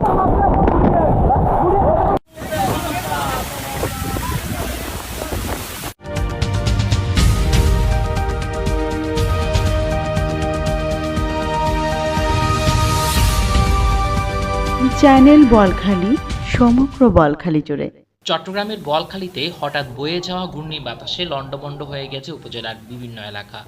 Channel Balkhali, সমগ্র বলখালি জুড়ে। চট্টগ্রামের বলখালীতে হঠাৎ বয়ে যাওয়া ঘূর্ণি বাতাসে লণ্ডভণ্ড হয়ে গেছে উপজেলার বিভিন্ন এলাকা।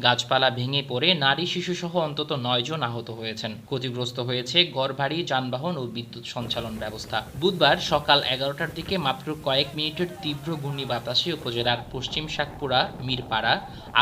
গাছপালা ভেঙে পড়ে নারী শিশুসহ অন্তত ৯ জন আহত হয়েছেন। ক্ষতিগ্রস্ত হয়েছে ঘরবাড়ি, যানবাহন ও বিদ্যুৎ সঞ্চালন ব্যবস্থা। বুধবার সকাল ১১টার দিকে মাত্র কয়েক মিনিটের তীব্র ঘূর্ণি বাতাসে উপজেলার পশ্চিম শাকপুরা, মিরপাড়া,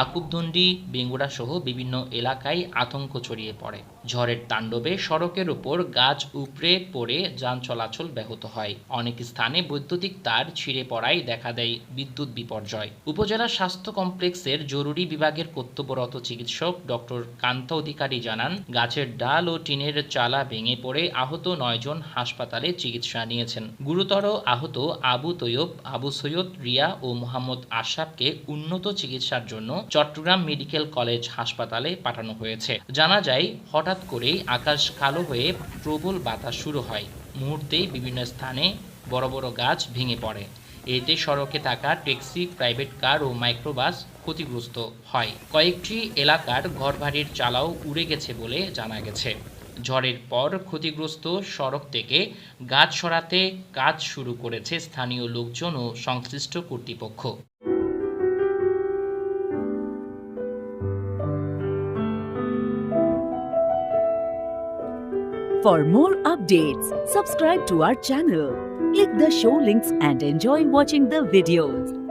আকুবদণ্ডী, বেঙ্গুড়া সহ বিভিন্ন এলাকায় আতঙ্ক ছড়িয়ে পড়ে। ঝড়ের তাণ্ডবে সড়কের উপর গাছ উপড়ে পড়ে যান চলাচল ব্যাহত হয়। অনেক স্থানে বৈদ্যুতিক তার ছিঁড়ে পড়ায় দেখা দেয় বিদ্যুৎ বিপর্যয়। উপজেলা স্বাস্থ্য কমপ্লেক্সের জরুরি বিভাগের কর্তব্যরত চিকিৎসক ডক্টর কান্তা অধিকারী জানান, গাছের ডাল ও টিনের চালা ভেঙে পড়ে আহত ৯ জন হাসপাতালে চিকিৎসা নিয়েছেন। গুরুতর আহত আবু তৈয়ব, আবু সৈয়দ, রিয়া ও মোহাম্মদ আশরাফকে উন্নত চিকিৎসার জন্য চট্টগ্রাম মেডিকেল কলেজ হাসপাতালে পাঠানো হয়েছে। জানা যায়, হঠাৎ করেই আকাশ কালো হয়ে প্রবল বাতাস শুরু হয়। মুহূর্তেই বিভিন্ন স্থানে বড় বড় গাছ ভেঙে পড়ে। এতে সড়কে থাকা ট্যাক্সি, প্রাইভেট কার ও মাইক্রোবাস ক্ষতিগ্রস্ত হয়। কয়েকটি এলাকার ঘরবাড়ির চালাও উড়ে গেছে বলে জানা গেছে। ঝড়ের পর ক্ষতিগ্রস্ত সড়ক থেকে গাছ সরাতে কাজ শুরু করেছে স্থানীয় লোকজন ও সংশ্লিষ্ট কর্তৃপক্ষ। For more updates, subscribe to our channel, click the show links and enjoy watching the videos.